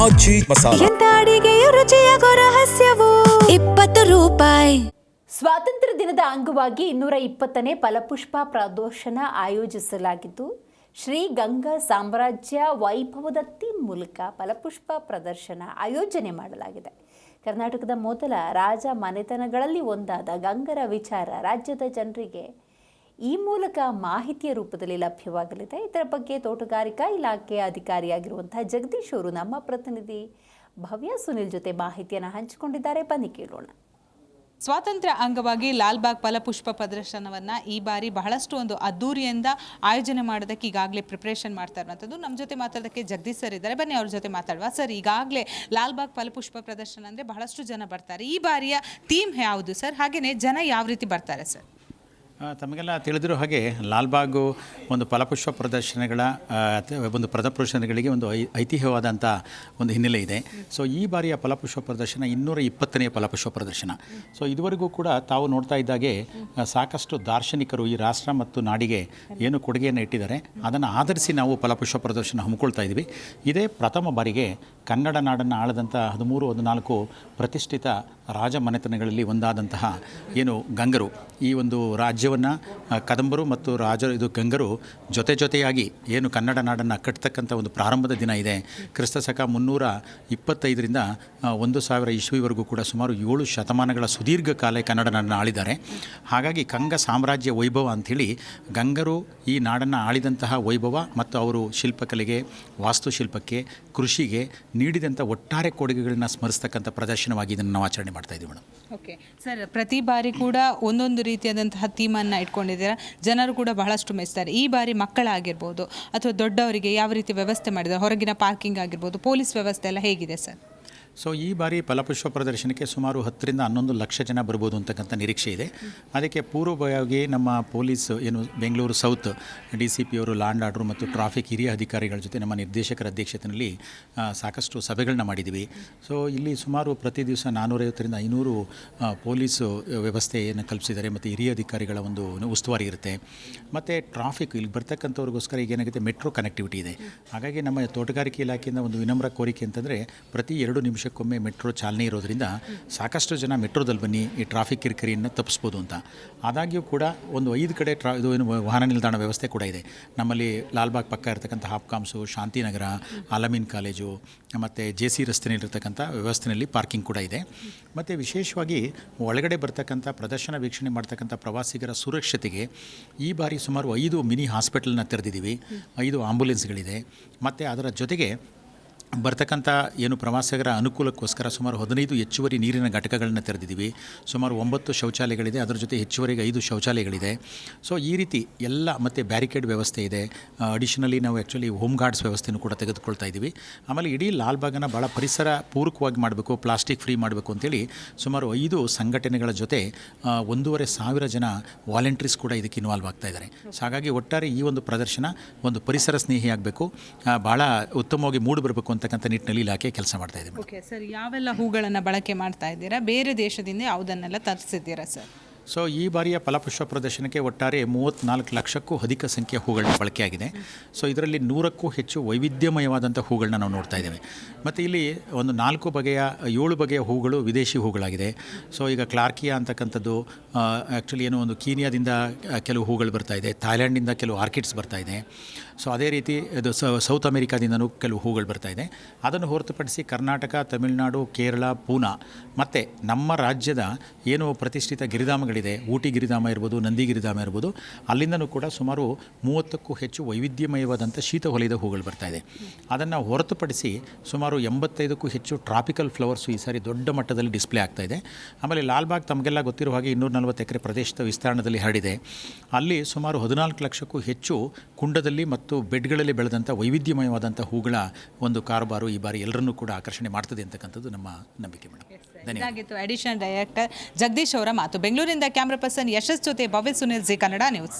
ಆಚಿ ಮಸಾಲ. ಎಂತ ಅಡಿಗೆಯ ರುಚಿಯಾಗೋ ರಹಸ್ಯವು 20 ರೂಪಾಯಿ. ಸ್ವಾತಂತ್ರ್ಯ ದಿನದ ಅಂಗವಾಗಿ 220ನೇ ಫಲಪುಷ್ಪ ಪ್ರದರ್ಶನ ಆಯೋಜಿಸಲಾಗಿದ್ದು, ಶ್ರೀ ಗಂಗಾ ಸಾಮ್ರಾಜ್ಯ ವೈಭವದ ಥೀಮ್ ಮೂಲಕ ಫಲಪುಷ್ಪ ಪ್ರದರ್ಶನ ಆಯೋಜನೆ ಮಾಡಲಾಗಿದೆ. ಕರ್ನಾಟಕದ ಮೊದಲ ರಾಜ ಮನೆತನಗಳಲ್ಲಿ ಒಂದಾದ ಗಂಗರ ವಿಚಾರ ರಾಜ್ಯದ ಜನರಿಗೆ ಈ ಮೂಲಕ ಮಾಹಿತಿಯ ರೂಪದಲ್ಲಿ ಲಭ್ಯವಾಗಲಿದೆ. ಇದರ ಬಗ್ಗೆ ತೋಟಗಾರಿಕಾ ಇಲಾಖೆಯ ಅಧಿಕಾರಿಯಾಗಿರುವಂತಹ ಜಗದೀಶ್ ಅವರು ನಮ್ಮ ಪ್ರತಿನಿಧಿ ಭವ್ಯ ಸುನಿಲ್ ಜೊತೆ ಮಾಹಿತಿಯನ್ನು ಹಂಚಿಕೊಂಡಿದ್ದಾರೆ. ಬನ್ನಿ ಕೇಳೋಣ. ಸ್ವಾತಂತ್ರ್ಯ ಅಂಗವಾಗಿ ಲಾಲ್ಬಾಗ್ ಫಲಪುಷ್ಪ ಪ್ರದರ್ಶನವನ್ನು ಈ ಬಾರಿ ಬಹಳಷ್ಟು ಒಂದು ಅದ್ದೂರಿಯಿಂದ ಆಯೋಜನೆ ಮಾಡೋದಕ್ಕೆ ಈಗಾಗಲೇ ಪ್ರಿಪ್ರೇಷನ್ ಮಾಡ್ತಾ ಇರುವಂಥದ್ದು. ನಮ್ಮ ಜೊತೆ ಮಾತಾಡೋದಕ್ಕೆ ಜಗದೀಶ್ ಸರ್ ಇದ್ದಾರೆ. ಬನ್ನಿ ಅವ್ರ ಜೊತೆ ಮಾತಾಡುವ. ಸರ್, ಈಗಾಗಲೇ ಲಾಲ್ಬಾಗ್ ಫಲಪುಷ್ಪ ಪ್ರದರ್ಶನ ಅಂದರೆ ಬಹಳಷ್ಟು ಜನ ಬರ್ತಾರೆ. ಈ ಬಾರಿಯ ಥೀಮ್ ಯಾವುದು ಸರ್? ಹಾಗೆಯೇ ಜನ ಯಾವ ರೀತಿ ಬರ್ತಾರೆ ಸರ್? ತಮಗೆಲ್ಲ ತಿಳಿದಿರೋ ಹಾಗೆ ಲಾಲ್ಬಾಗು ಒಂದು ಫಲಪುಷ್ಪ ಪ್ರದರ್ಶನಗಳ ಒಂದು ಪ್ರದರ್ಶನಗಳಿಗೆ ಒಂದು ಐತಿಹ್ಯವಾದಂಥ ಒಂದು ಹಿನ್ನೆಲೆ ಇದೆ. ಸೊ ಈ ಬಾರಿಯ ಫಲಪುಷ್ಪ ಪ್ರದರ್ಶನ 220ನೇ ಫಲಪುಷ್ಪ ಪ್ರದರ್ಶನ. ಸೊ ಇದುವರೆಗೂ ಕೂಡ ತಾವು ನೋಡ್ತಾ ಇದ್ದಾಗೆ ಸಾಕಷ್ಟು ದಾರ್ಶನಿಕರು ಈ ರಾಷ್ಟ್ರ ಮತ್ತು ನಾಡಿಗೆ ಏನು ಕೊಡುಗೆಯನ್ನು ಇಟ್ಟಿದ್ದಾರೆ ಅದನ್ನು ಆಧರಿಸಿ ನಾವು ಫಲಪುಷ್ಪ ಪ್ರದರ್ಶನ ಹಮ್ಮಿಕೊಳ್ತಾ ಇದ್ದೀವಿ. ಇದೇ ಪ್ರಥಮ ಬಾರಿಗೆ ಕನ್ನಡ ನಾಡನ್ನು ಆಳದಂಥ 13-14 ಪ್ರತಿಷ್ಠಿತ ರಾಜ ಮನೆತನಗಳಲ್ಲಿ ಒಂದಾದಂತಹ ಏನು ಗಂಗರು, ಈ ಒಂದು ರಾಜ್ಯವನ್ನು ಕದಂಬರು ಮತ್ತು ಇದು ಗಂಗರು ಜೊತೆಯಾಗಿ ಏನು ಕನ್ನಡ ನಾಡನ್ನು ಕಟ್ಟತಕ್ಕಂಥ ಒಂದು ಪ್ರಾರಂಭದ ದಿನ ಇದೆ. ಕ್ರಿಸ್ತಶಕ 325ರಿಂದ 1000 ಇಸ್ವಿವರೆಗೂ ಕೂಡ ಸುಮಾರು 7 ಶತಮಾನಗಳ ಸುದೀರ್ಘ ಕಾಲ ಕನ್ನಡ ನಾಡನ್ನು ಆಳಿದ್ದಾರೆ. ಹಾಗಾಗಿ ಗಂಗ ಸಾಮ್ರಾಜ್ಯ ವೈಭವ ಅಂಥೇಳಿ ಗಂಗರು ಈ ನಾಡನ್ನು ಆಳಿದಂತಹ ವೈಭವ ಮತ್ತು ಅವರು ಶಿಲ್ಪಕಲೆಗೆ, ವಾಸ್ತುಶಿಲ್ಪಕ್ಕೆ, ಕೃಷಿಗೆ ನೀಡಿದಂಥ ಒಟ್ಟಾರೆ ಕೊಡುಗೆಗಳನ್ನ ಸ್ಮರಿಸ್ತಕ್ಕಂಥ ಪ್ರದರ್ಶನವಾಗಿ ಇದನ್ನು ನಾವು ಆಚರಣೆ ಮಾಡ್ತಾ ಇದ್ದೀವಿ ಮೇಡಮ್. ಓಕೆ ಸರ್, ಪ್ರತಿ ಬಾರಿ ಕೂಡ ಒಂದೊಂದು ರೀತಿಯಾದಂತಹ ಥೀಮನ್ನು ಇಟ್ಕೊಂಡಿದ್ದೀರಾ. ಜನರು ಕೂಡ ಬಹಳಷ್ಟು ಮೆಚ್ತಾರೆ. ಈ ಬಾರಿ ಮಕ್ಕಳಾಗಿರ್ಬೋದು ಅಥವಾ ದೊಡ್ಡವರಿಗೆ ಯಾವ ರೀತಿ ವ್ಯವಸ್ಥೆ ಮಾಡಿದ್ದಾರೆ? ಹೊರಗಿನ ಪಾರ್ಕಿಂಗ್ ಆಗಿರ್ಬೋದು, ಪೊಲೀಸ್ ವ್ಯವಸ್ಥೆ ಎಲ್ಲ ಹೇಗಿದೆ ಸರ್? ಸೊ ಈ ಬಾರಿ ಫಲಪುಷ್ಪ ಪ್ರದರ್ಶನಕ್ಕೆ ಸುಮಾರು 10ರಿಂದ 11 ಲಕ್ಷ ಜನ ಬರ್ಬೋದು ಅಂತಕ್ಕಂಥ ನಿರೀಕ್ಷೆ ಇದೆ. ಅದಕ್ಕೆ ಪೂರ್ವಭಾವಿಯಾಗಿ ನಮ್ಮ ಪೊಲೀಸ್ ಏನು ಬೆಂಗಳೂರು ಸೌತ್ DCP ಅವರು, ಲ್ಯಾಂಡ್ ಆರ್ಡರ್ ಮತ್ತು ಟ್ರಾಫಿಕ್ ಹಿರಿಯ ಅಧಿಕಾರಿಗಳ ಜೊತೆ ನಮ್ಮ ನಿರ್ದೇಶಕರ ಅಧ್ಯಕ್ಷತೆಯಲ್ಲಿ ಸಾಕಷ್ಟು ಸಭೆಗಳನ್ನ ಮಾಡಿದ್ದೀವಿ. ಸೊ ಇಲ್ಲಿ ಸುಮಾರು ಪ್ರತಿ ದಿವಸ 450ರಿಂದ 500 ಪೊಲೀಸು ವ್ಯವಸ್ಥೆಯನ್ನು ಕಲ್ಪಿಸಿದ್ದಾರೆ ಮತ್ತು ಹಿರಿಯ ಅಧಿಕಾರಿಗಳ ಒಂದು ಉಸ್ತುವಾರಿ ಇರುತ್ತೆ. ಮತ್ತು ಟ್ರಾಫಿಕ್ ಇಲ್ಲಿ ಬರ್ತಕ್ಕಂಥವ್ರಿಗೋಸ್ಕರ ಈಗ ಏನಾಗುತ್ತೆ, ಮೆಟ್ರೋ ಕನೆಕ್ಟಿವಿಟಿ ಇದೆ. ಹಾಗಾಗಿ ನಮ್ಮ ತೋಟಗಾರಿಕೆ ಇಲಾಖೆಯಿಂದ ಒಂದು ವಿನಮ್ರ ಕೋರಿಕೆ ಅಂತಂದರೆ ಪ್ರತಿ 2 ನಿಮಿಷಕ್ಕೊಮ್ಮೆ ಮೆಟ್ರೋ ಚಾಲನೆ ಇರೋದರಿಂದ ಸಾಕಷ್ಟು ಜನ ಮೆಟ್ರೋದಲ್ಲಿ ಬನ್ನಿ, ಈ ಟ್ರಾಫಿಕ್ ಕಿರಿಕಿರಿಯನ್ನು ತಪ್ಪಿಸ್ಬೋದು ಅಂತ. ಆದಾಗ್ಯೂ ಕೂಡ ಒಂದು 5 ಕಡೆ ಇದು ಏನು ವಾಹನ ನಿಲ್ದಾಣ ವ್ಯವಸ್ಥೆ ಕೂಡ ಇದೆ. ನಮ್ಮಲ್ಲಿ ಲಾಲ್ಬಾಗ್ ಪಕ್ಕ ಇರತಕ್ಕಂಥ ಹಾಪ್ಕಾಮ್ಸು, ಶಾಂತಿನಗರ, ಆಲಮೀನ್ ಕಾಲೇಜು ಮತ್ತು JC ರಸ್ತೆಯಲ್ಲಿರ್ತಕ್ಕಂಥ ವ್ಯವಸ್ಥೆಯಲ್ಲಿ ಪಾರ್ಕಿಂಗ್ ಕೂಡ ಇದೆ. ಮತ್ತು ವಿಶೇಷವಾಗಿ ಒಳಗಡೆ ಬರ್ತಕ್ಕಂಥ ಪ್ರದರ್ಶನ ವೀಕ್ಷಣೆ ಮಾಡ್ತಕ್ಕಂಥ ಪ್ರವಾಸಿಗರ ಸುರಕ್ಷತೆಗೆ ಈ ಬಾರಿ ಸುಮಾರು 5 ಮಿನಿ ಹಾಸ್ಪಿಟಲ್ನ ತೆರೆದಿದ್ದೀವಿ. 5 ಆಂಬುಲೆನ್ಸ್ಗಳಿದೆ. ಮತ್ತು ಅದರ ಜೊತೆಗೆ ಬರ್ತಕ್ಕಂಥ ಏನು ಪ್ರವಾಸಿಗರ ಅನುಕೂಲಕ್ಕೋಸ್ಕರ ಸುಮಾರು 15 ಹೆಚ್ಚುವರಿ ನೀರಿನ ಘಟಕಗಳನ್ನು ತೆರೆದಿದ್ದೀವಿ. ಸುಮಾರು 9 ಶೌಚಾಲಯಗಳಿದೆ. ಅದರ ಜೊತೆ ಹೆಚ್ಚುವರಿಗೆ 5 ಶೌಚಾಲಯಗಳಿದೆ. ಸೊ ಈ ರೀತಿ ಎಲ್ಲ ಮತ್ತು ಬ್ಯಾರಿಕೇಡ್ ವ್ಯವಸ್ಥೆ ಇದೆ. ಅಡಿಷನಲಿ ನಾವು ಆ್ಯಕ್ಚುಲಿ ಹೋಮ್ ಗಾರ್ಡ್ಸ್ ವ್ಯವಸ್ಥೆನೂ ಕೂಡ ತೆಗೆದುಕೊಳ್ತಾ ಇದ್ದೀವಿ. ಆಮೇಲೆ ಇಡೀ ಲಾಲ್ಬಾಗನ್ನು ಭಾಳ ಪರಿಸರ ಪೂರಕವಾಗಿ ಮಾಡಬೇಕು, ಪ್ಲಾಸ್ಟಿಕ್ ಫ್ರೀ ಮಾಡಬೇಕು ಅಂತೇಳಿ ಸುಮಾರು 5 ಸಂಘಟನೆಗಳ ಜೊತೆ 1,500 ಜನ ವಾಲಂಟ್ರೀಸ್ ಕೂಡ ಇದಕ್ಕೆ ಇನ್ವಾಲ್ವ್ ಆಗ್ತಾ ಇದ್ದಾರೆ. ಸೊ ಹಾಗಾಗಿ ಒಟ್ಟಾರೆ ಈ ಒಂದು ಪ್ರದರ್ಶನ ಒಂದು ಪರಿಸರ ಸ್ನೇಹಿಯಾಗಬೇಕು, ಭಾಳ ಉತ್ತಮವಾಗಿ ಮೂಡಿಬರಬೇಕು ಅಂತಕ್ಕಂಥ ನಿಟ್ಟಿನಲ್ಲಿ ಇಲಾಖೆ ಕೆಲಸ ಮಾಡ್ತಾ ಇದೆ. ಓಕೆ ಸರ್, ಯಾವೆಲ್ಲ ಹೂಗಳನ್ನು ಬಳಕೆ ಮಾಡ್ತಾ ಇದ್ದೀರಾ? ಬೇರೆ ದೇಶದಿಂದ ಯಾವುದನ್ನೆಲ್ಲ ತರಿಸಿದ್ದೀರಾ ಸರ್? ಸೊ ಈ ಬಾರಿಯ ಫಲಪುಷ್ಪ ಪ್ರದರ್ಶನಕ್ಕೆ ಒಟ್ಟಾರೆ 34 ಲಕ್ಷಕ್ಕೂ ಅಧಿಕ ಸಂಖ್ಯೆಯ ಹೂಗಳನ್ನ ಬಳಕೆಯಾಗಿದೆ. ಸೊ ಇದರಲ್ಲಿ 100ಕ್ಕೂ ಹೆಚ್ಚು ವೈವಿಧ್ಯಮಯವಾದಂಥ ಹೂಗಳನ್ನ ನಾವು ನೋಡ್ತಾ ಇದ್ದೇವೆ. ಮತ್ತು ಇಲ್ಲಿ ಒಂದು 7 ಬಗೆಯ ಹೂಗಳು ವಿದೇಶಿ ಹೂಗಳಾಗಿದೆ. ಸೊ ಈಗ ಕ್ಲಾರ್ಕಿಯಾ ಅಂತಕ್ಕಂಥದ್ದು ಆ್ಯಕ್ಚುಲಿ ಏನೋ ಒಂದು ಕೀನಿಯಾದಿಂದ ಕೆಲವು ಹೂಗಳು ಬರ್ತಾ ಇದೆ, ಥಾಯ್ಲ್ಯಾಂಡಿಂದ ಕೆಲವು ಆರ್ಕಿಡ್ಸ್ ಬರ್ತಾ ಇದೆ. ಸೊ ಅದೇ ರೀತಿ ಇದು ಸೌತ್ ಅಮೆರಿಕಾದಿಂದನೂ ಕೆಲವು ಹೂಗಳು ಬರ್ತಾ ಇದೆ. ಅದನ್ನು ಹೊರತುಪಡಿಸಿ ಕರ್ನಾಟಕ, ತಮಿಳುನಾಡು, ಕೇರಳ, ಪೂನಾ ಮತ್ತು ನಮ್ಮ ರಾಜ್ಯದ ಏನು ಪ್ರತಿಷ್ಠಿತ ಗಿರಿಧಾಮಗಳಿದೆ, ಊಟಿ ಗಿರಿಧಾಮ ಇರ್ಬೋದು, ನಂದಿ ಗಿರಿಧಾಮ ಇರ್ಬೋದು, ಅಲ್ಲಿಂದನೂ ಕೂಡ ಸುಮಾರು 30ಕ್ಕೂ ಹೆಚ್ಚು ವೈವಿಧ್ಯಮಯವಾದಂಥ ಶೀತ ಹೊಲಿದ ಹೂಗಳು ಬರ್ತಾ ಇದೆ. ಅದನ್ನು ಹೊರತುಪಡಿಸಿ ಸುಮಾರು 85ಕ್ಕೂ ಹೆಚ್ಚು ಟ್ರಾಪಿಕಲ್ ಫ್ಲವರ್ಸು ಈ ಸಾರಿ ದೊಡ್ಡ ಮಟ್ಟದಲ್ಲಿ ಡಿಸ್ಪ್ಲೇ ಆಗ್ತಾ ಇದೆ. ಆಮೇಲೆ ಲಾಲ್ಬಾಗ್ ತಮಗೆಲ್ಲ ಗೊತ್ತಿರುವ ಹಾಗೆ 240 ಎಕರೆ ಪ್ರದೇಶದ ವಿಸ್ತೀರ್ಣದಲ್ಲಿ ಹರಡಿದೆ. ಅಲ್ಲಿ ಸುಮಾರು 14 ಲಕ್ಷಕ್ಕೂ ಹೆಚ್ಚು ಕುಂಡದಲ್ಲಿ ಮತ್ತು ಬೆಡ್ಗಳಲ್ಲಿ ಬೆಳೆದಂಥ ವೈವಿಧ್ಯಮಯವಾದಂಥ ಹೂಗಳ ಒಂದು ಕಾರುಬಾರು ಈ ಬಾರಿ ಎಲ್ಲರನ್ನೂ ಕೂಡ ಆಕರ್ಷಣೆ ಮಾಡ್ತದೆ ಅಂತಕ್ಕಂಥದ್ದು ನಮ್ಮ ನಂಬಿಕೆ ಮೇಡಮ್. ಧನ್ಯವಾದ. ಅಡಿಷನಲ್ ಡೈರೆಕ್ಟರ್ ಜಗದೀಶ್ ಅವರ ಮಾತು. ಬೆಂಗಳೂರಿನಿಂದ ಕ್ಯಾಮ್ರಾ ಪರ್ಸನ್ ಯಶಸ್ ಜೊತೆ ಭವ್ಯ ಸುನಿಲ್, ಜಿ ಕನ್ನಡ ನ್ಯೂಸ್.